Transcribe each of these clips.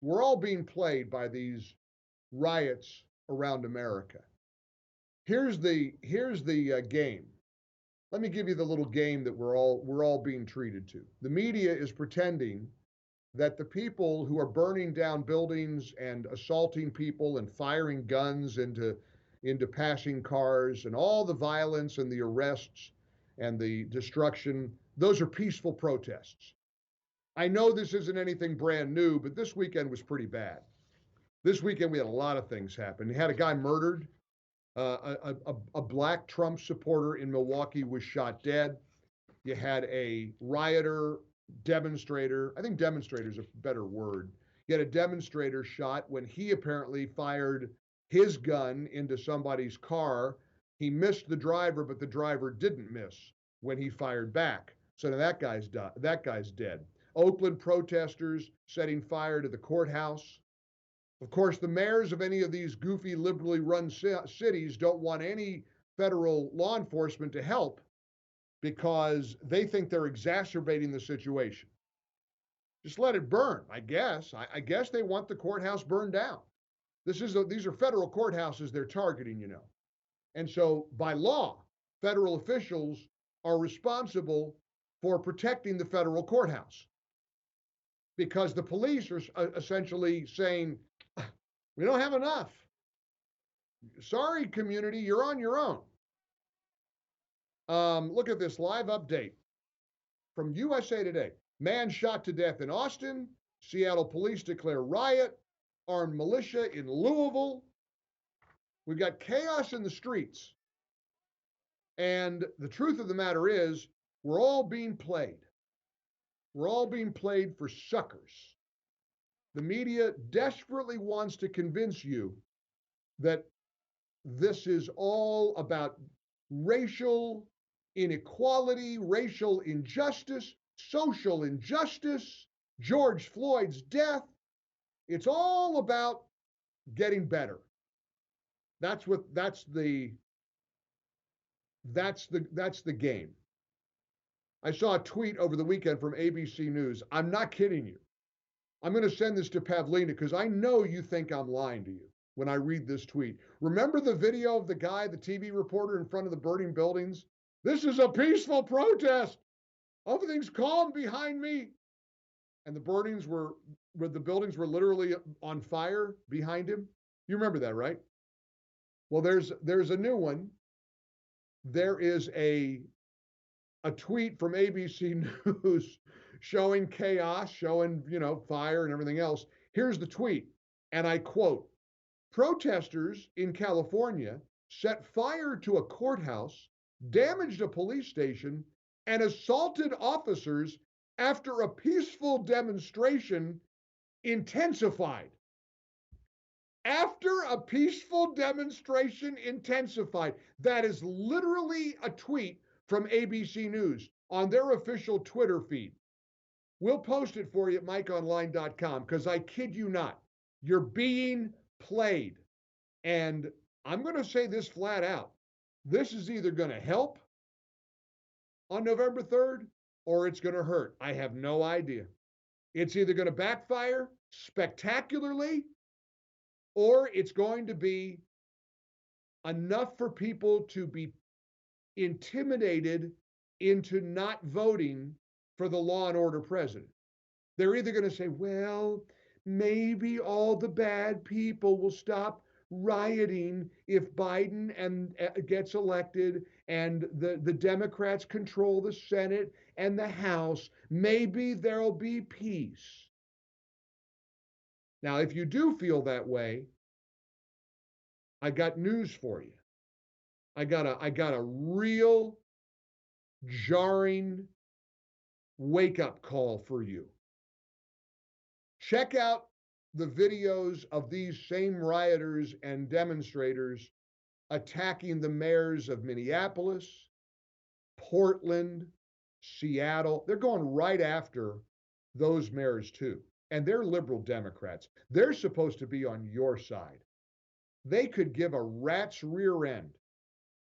we're all being played by these riots around America. Here's the game. Let me give you the little game that we're all being treated to. The media is pretending that the people who are burning down buildings and assaulting people and firing guns into passing cars and all the violence and the arrests and the destruction, those are peaceful protests. I know this isn't anything brand new, but this weekend was pretty bad. This weekend we had a lot of things happen. You had a guy murdered. A black Trump supporter in Milwaukee was shot dead. You had a rioter, demonstrator. I think demonstrator is a better word. You had a demonstrator shot when he apparently fired his gun into somebody's car. He missed the driver, but the driver didn't miss when he fired back. So now that guy's dead. Oakland protesters setting fire to the courthouse. Of course, the mayors of any of these goofy, liberally run cities don't want any federal law enforcement to help because they think they're exacerbating the situation. Just let it burn, I guess. I guess they want the courthouse burned down. These are federal courthouses they're targeting, you know. And so, by law, federal officials are responsible for protecting the federal courthouse because the police are essentially saying, we don't have enough. Sorry, community, you're on your own. Look at this live update from USA Today. Man shot to death in Austin. Seattle police declare riot. Armed militia in Louisville. We've got chaos in the streets. And the truth of the matter is, we're all being played. We're all being played for suckers. The media desperately wants to convince you that this is all about racial inequality, racial injustice, social injustice, George Floyd's death. It's all about getting better. That's the game. I saw a tweet over the weekend from ABC News. I'm not kidding you. I'm going to send this to Pavlina because I know you think I'm lying to you when I read this tweet. Remember the video of the guy, the TV reporter in front of the burning buildings? This is a peaceful protest. Everything's calm behind me. And the buildings were literally on fire behind him. You remember that, right? Well, there's a new one. There is a tweet from ABC News showing chaos, showing, fire and everything else. Here's the tweet, and I quote, protesters in California set fire to a courthouse, damaged a police station, and assaulted officers after a peaceful demonstration intensified. After a peaceful demonstration intensified. That is literally a tweet from ABC News on their official Twitter feed. We'll post it for you at MikeOnline.com because I kid you not, you're being played. And I'm going to say this flat out. This is either going to help on November 3rd or it's going to hurt. I have no idea. It's either going to backfire spectacularly or it's going to be enough for people to be intimidated into not voting for the law and order president. They're either going to say, well, maybe all the bad people will stop rioting if Biden gets elected and the Democrats control the Senate and the House. Maybe there'll be peace. Now, if you do feel that way, I got news for you. I got a real jarring wake-up call for you. Check out the videos of these same rioters and demonstrators attacking the mayors of Minneapolis, Portland, Seattle. They're going right after those mayors too. And they're liberal Democrats. They're supposed to be on your side. They could give a rat's rear end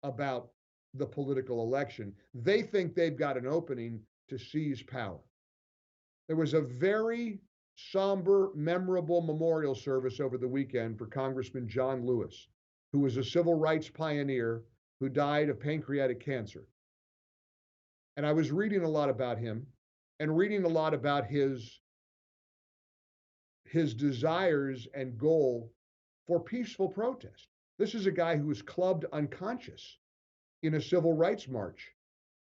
about the political election. They think they've got an opening to seize power. There was a very somber, memorable memorial service over the weekend for Congressman John Lewis, who was a civil rights pioneer who died of pancreatic cancer. And I was reading a lot about him and reading a lot about his desires and goal for peaceful protest. This is a guy who was clubbed unconscious in a civil rights march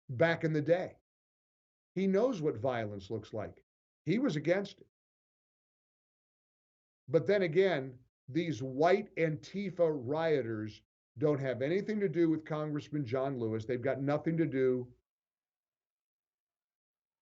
back in the day. He knows what violence looks like. He was against it. But then again, these white Antifa rioters don't have anything to do with Congressman John Lewis. They've got nothing to do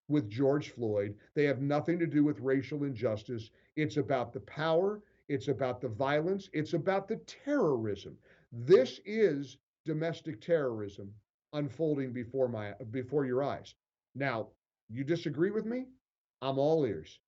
with George Floyd. They have nothing to do with racial injustice. It's about the power, it's about the violence, it's about the terrorism. This is domestic terrorism unfolding before your eyes. Now, you disagree with me? I'm all ears.